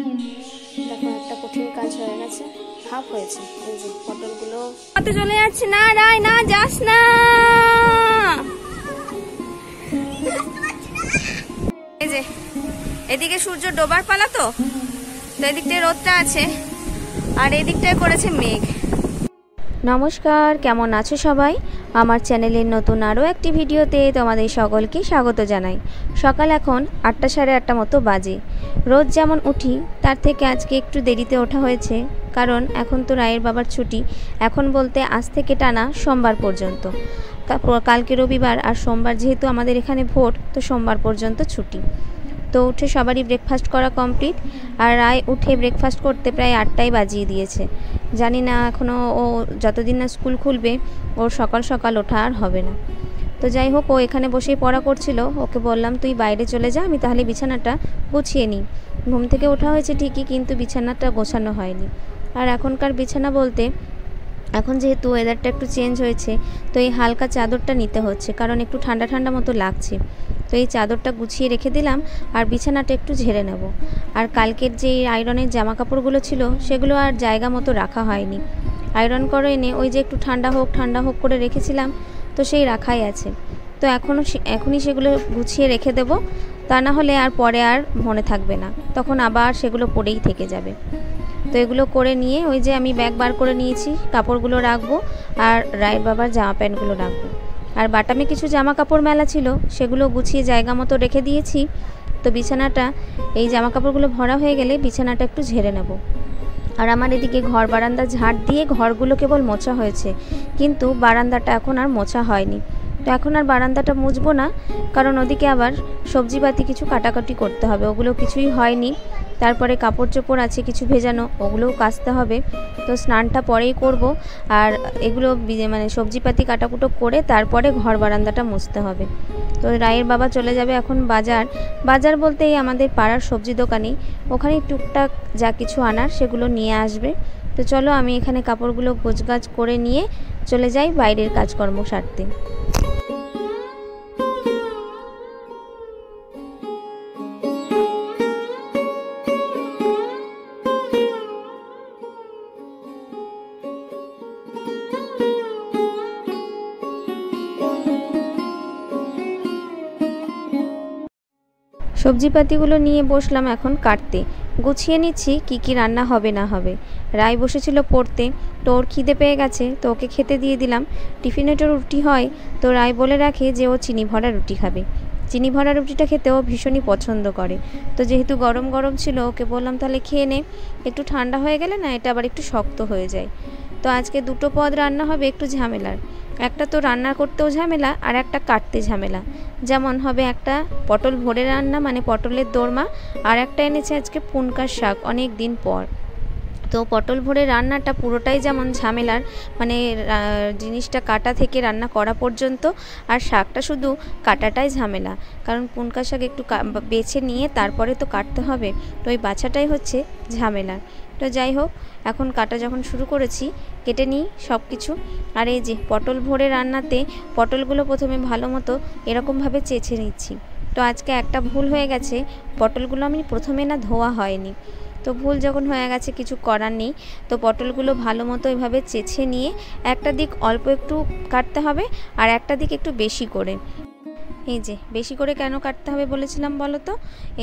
দেখো একটা কঠিন কাজ হয়ে গেছে, হাফ হয়েছে। এই যে পটলগুলো হাতে চলে যাচ্ছে। না রাই না, যাস না। এই যে এদিকে সূর্য ডোবার পালা, তো এদিকটায় রোদটা আছে আর এদিকটায় করেছে মেঘ। নমস্কার, কেমন আছো সবাই? আমার চ্যানেলের নতুন আরও একটি ভিডিওতে তোমাদের সকলকে স্বাগত জানাই। সকাল এখন 8টা সাড়ে 8টা মতো বাজে। রোজ যেমন উঠি তার থেকে আজকে একটু দেরিতে ওঠা হয়েছে, কারণ এখন তো রায়ের বাবার ছুটি। এখন বলতে আজ থেকে টানা সোমবার পর্যন্ত। কালকে রবিবার আর সোমবার যেহেতু আমাদের এখানে ভোট, তো সোমবার পর্যন্ত ছুটি। তো উঠে সবারই ব্রেকফাস্ট করা কমপ্লিট, আর রায় উঠে ব্রেকফাস্ট করতে প্রায় 8টাই বাজিয়ে দিয়েছে। জানি না এখনও ও যতদিন না স্কুল খুলবে ওর সকাল সকাল ওঠা আর হবে না। তো যাই হোক, ও এখানে বসেই পড়া করছিল। ওকে বললাম তুই বাইরে চলে যা, আমি তাহলে বিছানাটা গুছিয়ে নিই। ঘুম থেকে ওঠা হয়েছে ঠিকই, কিন্তু বিছানাটা গোছানো হয়নি। আর এখনকার বিছানা বলতে, এখন যেহেতু ওয়েদারটা একটু চেঞ্জ হয়েছে, তো এই হালকা চাদরটা নিতে হচ্ছে, কারণ একটু ঠান্ডা ঠান্ডা মতো লাগছে। তো এই চাদরটা গুছিয়ে রেখে দিলাম, আর বিছানাটা একটু ঝেড়ে নেব। আর কালকের যে আয়রনের জামা কাপড়গুলো ছিল সেগুলো আর জায়গা মতো রাখা হয়নি। আয়রন করে এনে ওই যে একটু ঠান্ডা হোক করে রেখেছিলাম, তো সেই রাখাই আছে। তো এখনই সেগুলো গুছিয়ে রেখে দেব, তা না হলে আর পরে আর মনে থাকবে না, তখন আবার সেগুলো পড়েই থেকে যাবে। তো এগুলো করে নিয়ে ওই যে আমি ব্যাগ বার করে নিয়েছি, কাপড়গুলো রাখবো আর রায়ের বাবার জামা প্যান্টগুলো রাখবো। আর বাটামে কিছু জামা কাপড় মেলা ছিল, সেগুলো গুছিয়ে জায়গা মতো রেখে দিয়েছি। তো বিছানাটা, এই জামা কাপড়গুলো ভরা হয়ে গেলে বিছানাটা একটু ঝেড়ে নেব। আর আমার এদিকে ঘর বারান্দা ঝাড় দিয়ে ঘরগুলো কেবল মোছা হয়েছে, কিন্তু বারান্দাটা এখন আর মোছা হয়নি। তো এখন আর বারান্দাটা মুছবো না, কারণ ওদিকে আবার সবজিপাতি কিছু কাটাকাটি করতে হবে, ওগুলো কিছুই হয়নি। তারপরে কাপড় চোপড় আছে কিছু ভেজানো, ওগুলোও কাচতে হবে। তো স্নানটা পরেই করব, আর এগুলো মানে সবজিপাতি কাটাকুটো করে তারপরে ঘর বারান্দাটা মুছতে হবে। তো রায়ের বাবা চলে যাবে এখন বাজার বলতে এই আমাদের পাড়ার সবজি দোকানেই, ওখানেই টুকটাক যা কিছু আনার সেগুলো নিয়ে আসবে। তো চলো আমি এখানে কাপড়গুলো গোছগাছ করে নিয়ে চলে যাই বাইরের কাজকর্ম সারতে। সবজিপাতিগুলো নিয়ে বসলাম এখন কাটতে, গুছিয়ে নিচ্ছি কি কি রান্না হবে না হবে। রায় বসেছিল পড়তে, তো ওর খিদে পেয়ে গেছে, তো ওকে খেতে দিয়ে দিলাম। টিফিনে তো রুটি হয়, তো রায় বলে রাখে যে ও চিনি ভরা রুটি খাবে। চিনি ভরা রুটিটা খেতে ও ভীষণই পছন্দ করে। তো যেহেতু গরম গরম ছিল, ওকে বললাম তাহলে খেয়ে নে, একটু ঠান্ডা হয়ে গেলে না এটা আবার একটু শক্ত হয়ে যায়। তো আজকে দুটো পদ রান্না হবে, একটু ঝামেলার। একটা তো রান্না করতেও ঝামেলা, আর একটা কাটতে ঝামেলা। যেমন হবে একটা পটল ভরে রান্না, মানে পটলের দোরমা, আর একটা এনেছে আজকে পুনকার শাক অনেক দিন পর। তো পটল ভরে রান্নাটা পুরোটাই যেমন ঝামেলার, মানে জিনিসটা কাটা থেকে রান্না করা পর্যন্ত, আর শাকটা শুধু কাটাটাই ঝামেলা, কারণ পুনকা শাক একটু বেছে নিয়ে তারপরে তো কাটতে হবে, তো ওই বাছাটাই হচ্ছে ঝামেলা। তো যাই হোক, এখন কাটা যখন শুরু করেছি, কেটে নিই সব কিছু। আর এই যে পটল ভরে রান্নাতে পটলগুলো প্রথমে ভালো মতো এরকমভাবে চেঁচে নিচ্ছি। তো আজকে একটা ভুল হয়ে গেছে, পটলগুলো আমি প্রথমে না ধোয়া হয়নি। তো ভুল যখন হয়ে গেছে কিছু করার নেই। তো পটলগুলো ভালো মতো এভাবে চেঁচে নিয়ে একটা দিক অল্প একটু কাটতে হবে, আর একটা দিক একটু বেশি করে। এই যে বেশি করে কেন কাটতে হবে বলেছিলাম বলো তো?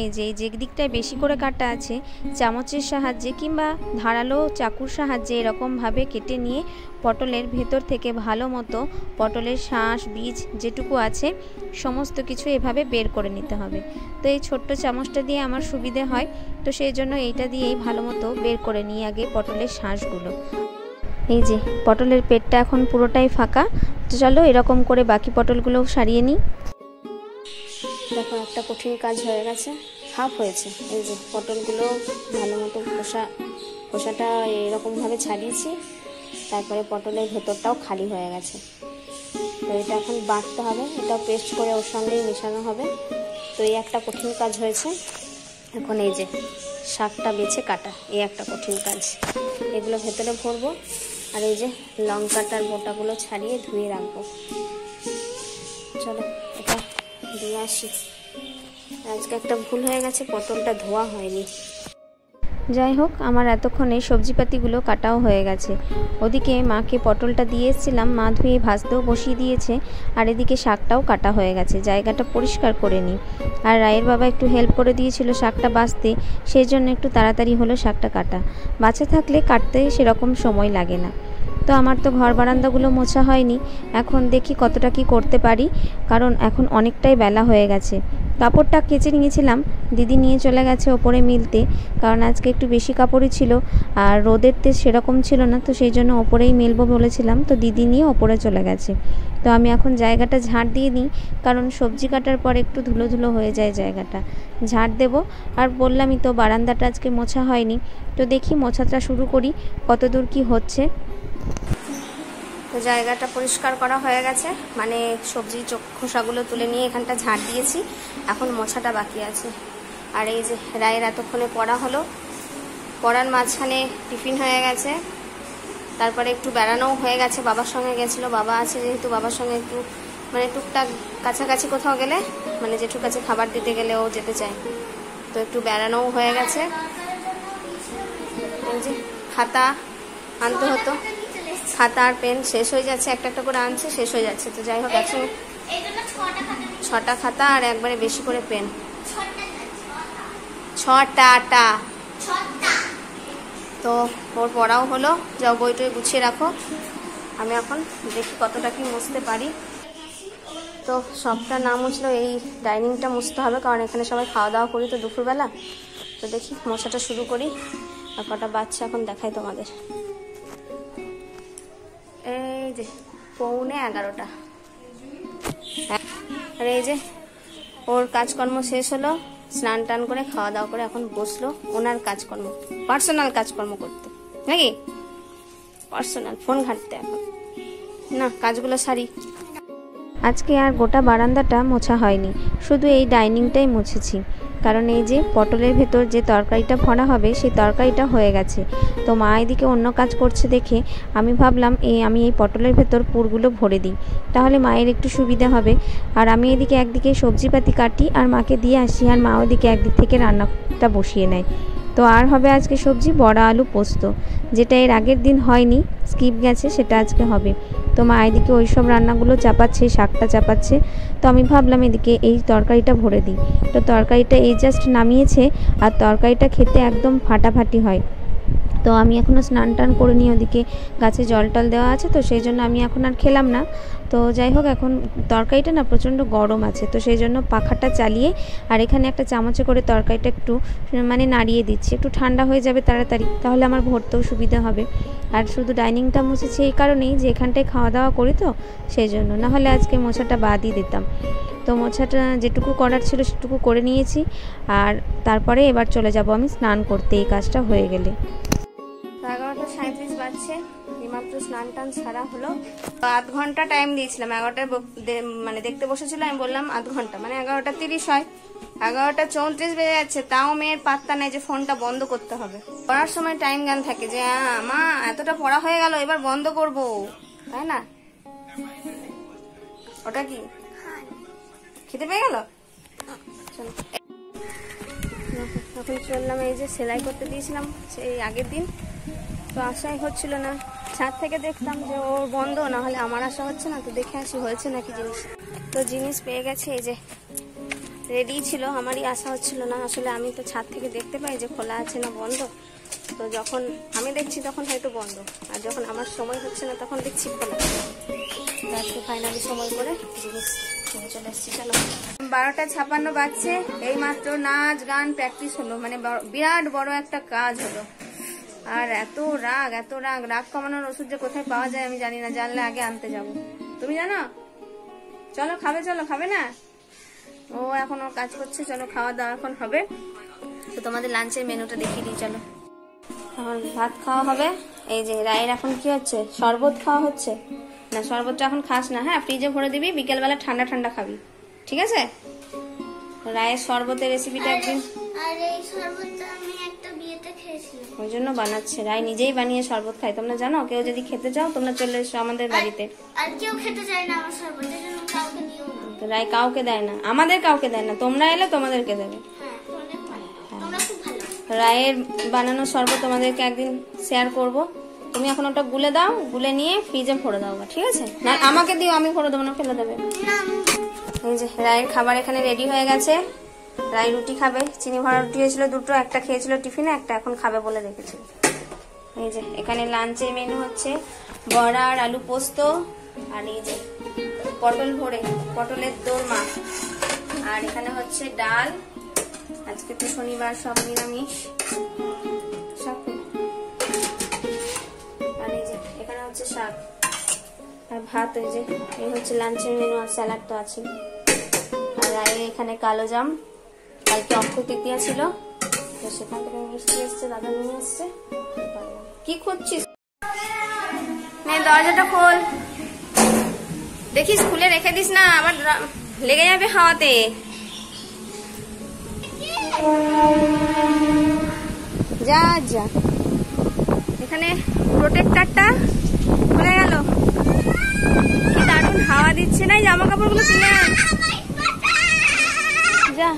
এই যে দিকটায় বেশি করে কাটা আছে, চামচের সাহায্যে কিংবা ধারালো চাকুর সাহায্যে এরকমভাবে কেটে নিয়ে পটলের ভেতর থেকে ভালো মতো পটলের শাঁস বীজ যেটুকু আছে সমস্ত কিছু এভাবে বের করে নিতে হবে। তো এই ছোট্ট চামচটা দিয়ে আমার সুবিধে হয়, তো সেই জন্য এইটা দিয়েই ভালো মতো বের করে নিই আগে পটলের শাঁসগুলো। এই যে পটলের পেটটা এখন পুরোটাই ফাঁকা। তো চলো এরকম করে বাকি পটলগুলোও সারিয়ে নিই। দেখো একটা কঠিন কাজ হয়ে গেছে, হাফ হয়েছে। এই যে পটলগুলো ভালো মতো খোসাটা এরকমভাবে ছাড়িয়েছি, তারপরে পটলের ভেতরটাও খালি হয়ে গেছে। তো এটা এখন বাটতে হবে, এটা পেস্ট করে ওর সঙ্গেই মেশানো হবে। তো এই একটা কঠিন কাজ হয়েছে। এখন এই যে শাকটা বেছে কাটা, এই একটা কঠিন কাজ, এগুলো ভেতরে ভরবো। আর এই যে লঙ্কাটার বোটাগুলো ছাড়িয়ে ধুয়ে রাখবো। চলো এটা দিয়ে আসি। আজকে একটা ভুল হয়ে গেছে, পটলটা ধোয়া হয়নি। যাই হোক, আমার এতক্ষণে সবজিপাতিগুলো কাটাও হয়ে গেছে। ওদিকে মাকে পটলটা দিয়ে এসেছিলাম, মা ধুয়ে ভাজতেও বসিয়ে দিয়েছে। আর এদিকে শাকটাও কাটা হয়ে গেছে, জায়গাটা পরিষ্কার করে নিই। আর রায়ের বাবা একটু হেল্প করে দিয়েছিল শাকটা বাছতে, সেই জন্য একটু তাড়াতাড়ি হলো শাকটা কাটা। বাচ্চা থাকলে কাটতে সেরকম সময় লাগে না। তো আমার তো ঘর বারান্দাগুলো মোছা হয়নি, এখন দেখি কতটা কি করতে পারি, কারণ এখন অনেকটাই বেলা হয়ে গেছে। কাপড়টা কেচে নিয়েছিলাম, দিদি নিয়ে চলে গেছে ওপরে মিলতে, কারণ আজকে একটু বেশি কাপড়ই ছিল আর রোদের তেজ সেরকম ছিল না, তো সেই জন্য ওপরেই মেলবো বলেছিলাম, তো দিদি নিয়ে ওপরে চলে গেছে। তো আমি এখন জায়গাটা ঝাড় দিয়ে নিই, কারণ সবজি কাটার পর একটু ধুলো ধুলো হয়ে যায় জায়গাটা, ঝাড় দেব। আর বললামই তো বারান্দাটা আজকে মোছা হয়নি, তো দেখি মোছাটা শুরু করি কত দূর কী হচ্ছে। তো জায়গাটা পরিষ্কার করা হয়ে গেছে, মানে সবজি খোসাগুলো তুলে নিয়ে এখানটা ঝাড় দিয়েছি, এখন মোছাটা বাকি আছে। আর এই যে রায়ের এতক্ষণে পড়া হলো, পড়ার মাঝখানে টিফিন হয়ে গেছে, তারপরে একটু বেড়ানোও হয়ে গেছে, বাবার সঙ্গে গেছিলো, বাবা আছে যেহেতু বাবার সঙ্গে একটু মানে টুকটাক কাছাকাছি কোথাও গেলে, মানে জেঠুর কাছে খাবার দিতে গেলে ও যেতে চায়, তো একটু বেড়ানোও হয়ে গেছে। এই যে খাতা আনতে হতো, খাতা আর পেন শেষ হয়ে যাচ্ছে, একটা একটা করে আনছে, শেষ হয়ে যাচ্ছে। তো যাই হোক, একসঙ্গে 6টা খাতা আর একবারে বেশি করে পেন, 6টা। তো ওর পড়াও হলো, যাও বইটই গুছিয়ে রাখো, আমি এখন দেখি কতটা কি মুছতে পারি। তো সবটা না মুছলেও এই ডাইনিংটা মুছতে হবে, কারণ এখানে সবাই খাওয়া দাওয়া করি তো দুপুরবেলা। তো দেখি মোছাটা শুরু করি। আর কটা বাচ্চা এখন দেখাই তোমাদের, এই যে 11:45। আর এই যে ওর কাজকর্ম শেষ হলো, স্নান টান করে খাওয়া দাওয়া করে এখন বসলো ওনার কাজকর্ম, পার্সোনাল কাজকর্ম করতে, নাকি পার্সোনাল ফোন ঘাঁটতে। এখন না কাজগুলো সারি। আজকে আর গোটা বারান্দাটা মোছা হয়নি, শুধু এই ডাইনিংটাই মুছেছি, কারণ এই যে পটলের ভেতর যে তরকারিটা ভরা হবে সেই তরকারিটা হয়ে গেছে। তো মা এদিকে অন্য কাজ করছে দেখে আমি ভাবলাম আমি এই পটলের ভেতর পুরগুলো ভরে দিই, তাহলে মায়ের একটু সুবিধা হবে। আর আমি এদিকে একদিকে সবজিপাতি কাটি আর মাকে দিয়ে আসি, আর মা ওদিকে একদিক থেকে রান্নাটা বসিয়ে নেয়। তো আর হবে আজকে সবজি বড়া আলু পোস্ত, যেটা এর আগের দিন হয়নি, স্কিপ গেছে, সেটা আজকে হবে। তো মা এদিকে ওই সব রান্নাগুলো চাপাচ্ছে, শাকটা চাপাচ্ছে, তো আমি ভাবলাম এদিকে এই তরকারিটা ভরে দিই। তো তরকারিটা এই জাস্ট নামিয়েছে, আর তরকারিটা খেতে একদম ফাটাফাটি হয়। তো আমি এখনও স্নান টান করে নিই, ওদিকে গাছে জল টল দেওয়া আছে, তো সেই জন্য আমি এখন আর খেলাম না। তো যাই হোক, এখন তরকারিটা না প্রচণ্ড গরম আছে, তো সেই জন্য পাখাটা চালিয়ে আর এখানে একটা চামচে করে তরকারিটা একটু মানে নাড়িয়ে দিচ্ছি, একটু ঠান্ডা হয়ে যাবে তাড়াতাড়ি, তাহলে আমার ভরতেও সুবিধা হবে। আর শুধু ডাইনিংটা মুছেছি এই কারণেই যে এখানটায় খাওয়া দাওয়া করি, তো সেই জন্য, নাহলে আজকে মোছাটা বাদই দিতাম। তো মোছাটা যেটুকু করার ছিল সেটুকু করে নিয়েছি, আর তারপরে এবার চলে যাব আমি স্নান করতে, এই কাজটা হয়ে গেলে। 11:37 বাজছে, এইমাত্র স্নান টান সারা হলো। 8 ঘন্টা টাইম দিয়েছিলাম, 11টায় মানে দেখতে বসেছিল, আমি বললাম 8 ঘন্টা মানে 11:30 হয়, 11:34 বেজে যাচ্ছে, তাও মেয়ের পাত্তা নেই যে ফোনটা বন্ধ করতে হবে। পড়ার সময় টাইম জ্ঞান থাকে যে মা এতটা পড়া হয়ে গেল, এবার বন্ধ করব, তাই না? ওটা কি খেতে পেয়ে গেল? এখন চললাম, এই যে সেলাই করতে দিয়েছিলাম সেই আগের দিন, তো আশাই হচ্ছিল না, ছাদ থেকে দেখতাম যে ওর বন্ধ, না হলে আমার আশা হচ্ছে না, তো দেখে আসি হয়েছে নাকি জিনিস। তো জিনিস পেয়ে গেছে, এই যে রেডি ছিল, আমারই আশা হচ্ছিল না, আসলে আমি তো ছাদ থেকে দেখতে পাই যে খোলা আছে না বন্ধ, তো যখন আমি দেখছি তখন হয়তো বন্ধ, আর যখন আমার সময় হচ্ছে না তখন দেখছি খোলা। আজকে ফাইনালি সময় করে জিনিস চলে এসেছি। চলো, 12:56 বাজছে, এই মাত্র নাচ গান প্র্যাকটিস হলো, মানে বিরাট বড় একটা কাজ হলো। আর এত রাগ রাগ কমানোর ওষুধ যে কোথায় পাওয়া যায় আমি জানি না, জানলে আগে আনতে যাব। তুমি জানো? চলো খাবে, চলো খাবে না? ও এখন ওর কাজ করছে, চলো খাওয়া দাওয়া এখন হবে। তো তোমাদের লাঞ্চের মেনুটা দেখিয়ে দিই, চলো। এখন ভাত খাওয়া হবে, এই যে রায়ের এখন কি হচ্ছে, শরবত খাওয়া হচ্ছে। না শরবতটা এখন খাস না, হ্যাঁ ফ্রিজে ভরে দিবি, বিকেলবেলা ঠান্ডা ঠান্ডা খাবি, ঠিক আছে? রায়ের শরবতের রেসিপিটা একদিন, ওই জন্য বানাচ্ছে, রায় নিজেই বানিয়ে শরবত খায়, তোমরা জানো? কেউ যদি খেতে চাও তোমরা চলে এসো আমাদের বাড়িতে। আর কেউ খেতে চায় না আমার শরবত, এজন্য কাউকে দিও না। রায় কাউকে দেয় না, আমাদের কাউকে দেয় না, তোমরা এলে তোমাদেরকে দেবে। হ্যাঁ তোমরা খুব ভালো। রায়ের বানানো শরবত তোমাদেরকে একদিন শেয়ার করব। তুমি এখন ওটা গুলে দাও, গুলে নিয়ে ফ্রিজে ভরে দাও, ঠিক আছে? না আমাকে দিও, আমি ভরে দেবো না, ফেলে দেবে। এই যে রায়ের খাবার এখানে রেডি হয়ে গেছে। রাই রুটি খাবে, চিনি ভরা রুটি হয়েছিল দুটো, একটা খেয়েছিল টিফিনে, একটা এখন খাবে বলে রেখেছিল। এই যে এখানে লাঞ্চের মেনু হচ্ছে বড়া আর আলু পোস্ত, আর এই যে পটল ভরে, পটলের দোরমা, আর এখানে হচ্ছে ডাল, আজকে তো শনিবার সব নিরামিষ, আর এই যে এখানে হচ্ছে শাক আর ভাত। এই যে এই হচ্ছে লাঞ্চের মেনু, আর স্যালাড তো আছে। আর রায়ে এখানে কালো জাম, কালকে অক্ষয় তৃতীয়া ছিল তো সেখান থেকে মিষ্টি এসছে, দাদা নিয়ে এসছে। কি খুঁজছিস? দরজাটা খোল, দেখিস খুলে রেখে দিস না, আবার লেগে যাবে হাওয়াতে। যা যা, এখানে প্রোটেক্টরটা খুলে গেল, কি দারুণ হাওয়া দিচ্ছে। না জামা কাপড়গুলো তুলে আন, যা।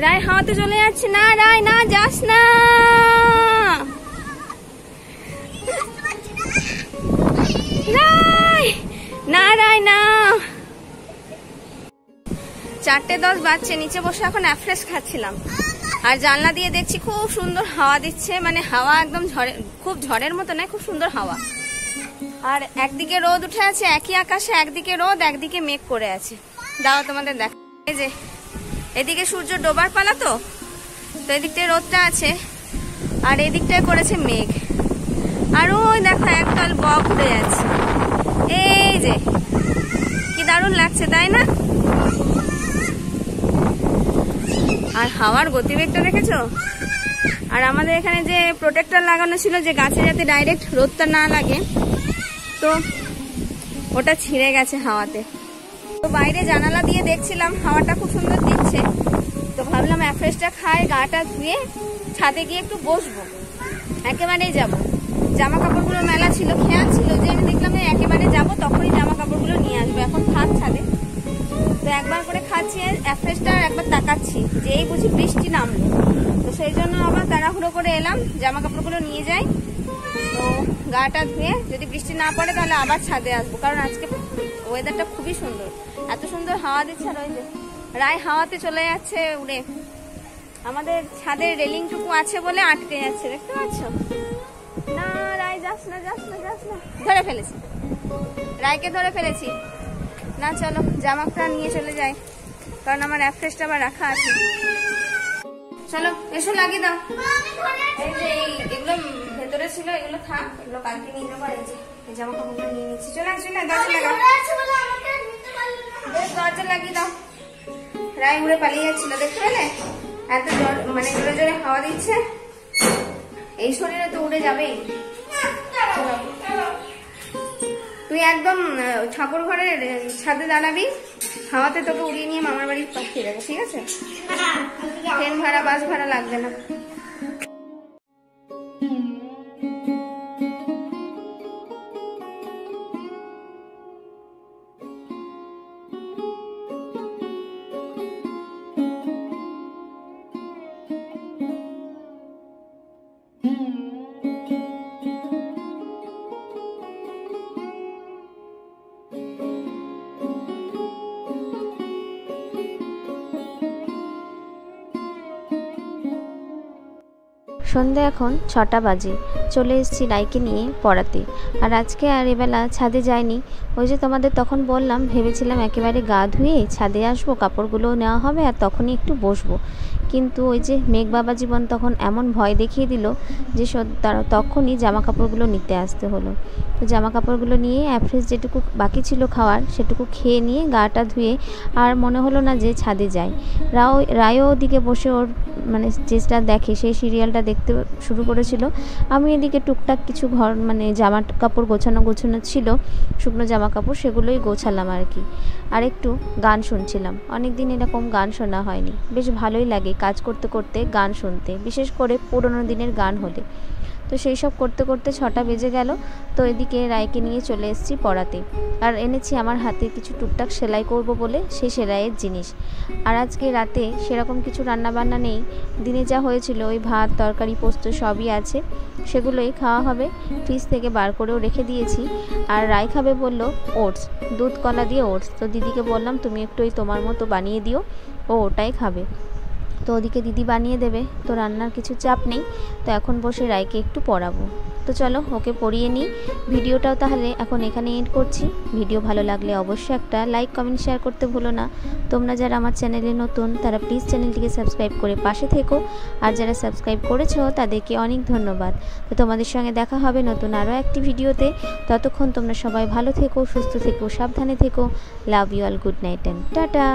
রায় হাওয়াতে চলে যাচ্ছে। না রায়, না যাস না, না রায় না। 4:10 বাজছে, নিচে বসে এখন অ্যাফ্রেশ খাচ্ছিলাম, আর জানলা দিয়ে দেখছি খুব সুন্দর হাওয়া দিচ্ছে, মানে হাওয়া একদম খুব ঝড়ের মতো নয়, খুব সুন্দর হাওয়া। আর একদিকে রোদ উঠে আছে একই আকাশে, একদিকে রোদ একদিকে মেঘ করে আছে। দাও তোমাদের দেখ, এই যে এদিকে সূর্য ডোবার পালা, তো এদিকটায় রোদটা আছে, আর এদিকটায় করেছে মেঘ। আর ওই দেখো একদল বক উড়ে যাচ্ছে। এই যে কি দারুণ লাগছে, তাই না? আর হাওয়ার গতিবেগটা দেখেছো? আর আমাদের এখানে যে প্রোটেক্টর লাগানো ছিল, যে গাছে যাতে ডাইরেক্ট রোদটা না লাগে, তো ওটা ছিঁড়ে গেছে হাওয়াতে। তো বাইরে জানালা দিয়ে দেখছিলাম হাওয়াটা খুব সুন্দর দিচ্ছে, তো ভাবলাম অ্যাফ্রেশটা খাই, গাটা ধুয়ে ছাদে গিয়ে একটু বসবো, একেবারেই যাব। জামা কাপড়গুলো মেলা ছিল, খেয়াল ছিল যে আমি দেখলাম একেবারে যাব, তখনই জামা কাপড়গুলো নিয়ে আসবো। এখন থাক ছাদে, তো একবার করে খাচ্ছি অ্যাফ্রেশটা, একবার তাকাচ্ছি যে এই বুঝি বৃষ্টি নামলো, তো সেই জন্য আবার তাড়াহুড়ো করে এলাম, জামা কাপড়গুলো নিয়ে যাই, তো গাটা ধুয়ে যদি বৃষ্টি না পড়ে তাহলে আবার ছাদে আসবো, কারণ আজকে ওয়েদারটা খুবই সুন্দর, এত সুন্দর হাওয়া দিচ্ছে। আর ওই যে রায় হাওয়াতে চলে যাচ্ছে উড়ে, আমাদের ছাদের রেলিংটুকু আছে বলে আটকে যাচ্ছে, দেখতে পাচ্ছ? না রায় যাস না, যাস না, যাস না। ধরে ফেলেছি, রায়কে ধরে ফেলেছি। না চলো জামাটা নিয়ে চলে যাই, কারণ আমার অ্যাফ্রেশটা আবার রাখা আছে। চলো এসো, লাগিয়ে দাও। এই যে এগুলো ভেতরে ছিল, এগুলো থাক, এগুলো কালকে নিয়ে যাবো। এই যে এই জামা কাপড়গুলো নিয়ে নিচ্ছি। চলে আসলে দরজা লাগাও, দরজা লাগিয়ে দাও। রায় উড়ে পালিয়ে যাচ্ছিল, দেখতে পেলে? এত মানে জোরে জোরে হাওয়া দিচ্ছে, এই শরীরে তো উড়ে যাবেই। তুই একদম ঠাকুর ঘরের ছাদে দাঁড়াবি, হাওয়াতে তোকে উড়িয়ে নিয়ে মামার বাড়ি পাঠিয়ে দেবে, ঠিক আছে? ট্রেন ভাড়া বাস ভাড়া লাগবে না। সন্ধ্যা এখন 6টা বাজে, চলে এসেছি রাইকে নিয়ে পড়াতে। আর আজকে আর এবেলা ছাদে যাইনি, ওই যে তোমাদের তখন বললাম, ভেবেছিলাম একেবারে গা ধুয়ে ছাদে আসবো, কাপড়গুলোও নেওয়া হবে আর তখনই একটু বসবো, কিন্তু ওই যে মেঘ বাবা জীবন তখন এমন ভয় দেখিয়ে দিল যে তখনই জামা কাপড়গুলো নিতে আসতে হলো। তো জামা কাপড়গুলো নিয়ে অ্যাফ্রেশ যেটুকু বাকি ছিল খাওয়ার সেটুকু খেয়ে নিয়ে গাটা ধুয়ে আর মনে হলো না যে ছাদে যাই। রায়ও ওদিকে বসে ওর মানে যেটা দেখে সেই সিরিয়ালটা দেখতে শুরু করেছিল। আমি এদিকে টুকটাক কিছু ঘর মানে জামা কাপড় গোছানো ছিল, শুকনো জামা কাপড়, সেগুলোই গোছালাম আর কি। আর একটু গান শুনছিলাম, অনেক দিন এরকম গান শোনা হয়নি, বেশ ভালোই লাগে কাজ করতে করতে গান শুনতে, বিশেষ করে পুরোনো দিনের গান হলে। তো তো সেই সব করতে করতে 6টা বেজে গেল। তো এদিকে রায়কে নিয়ে চলে এসেছি পড়াতে, আর এনেছি আমার হাতে কিছু টুকটাক সেলাই করব বলে সেই সেলাইয়ের জিনিস। আর আজকে রাতে সেরকম কিছু রান্নাবান্না নেই, দিনে যা হয়েছিল ওই ভাত তরকারি পোস্ত সবই আছে, সেগুলোই খাওয়া হবে। ফ্রিজ থেকে বার করেও রেখে দিয়েছি। আর রায় খাবে বললো ওটস, দুধ কলা দিয়ে ওটস। তো দিদিকে বললাম তুমি একটু ওই তোমার মতো বানিয়ে দিও, ও ওটাই খাবে। তো ওদিকে দিদি বানিয়ে দেবে, তো রান্নার কিছু চাপ নেই। তো এখন বসে রায়কে একটু পড়াবো। তো চলো ওকে পড়িয়ে নিই। ভিডিওটাও তাহলে এখন এখানে এন্ড করছি। ভিডিও ভালো লাগলে অবশ্যই একটা লাইক কমেন্ট শেয়ার করতে ভুলো না। তোমরা যারা আমার চ্যানেলে নতুন তারা প্লিজ চ্যানেলটিকে সাবস্ক্রাইব করে পাশে থেকো, আর যারা সাবস্ক্রাইব করেছো তাদেরকে অনেক ধন্যবাদ। তো তোমাদের সঙ্গে দেখা হবে নতুন আরও একটি ভিডিওতে। ততক্ষণ তোমরা সবাই ভালো থেকো, সুস্থ থেকো, সাবধানে থেকো। Love you all, good night and tata.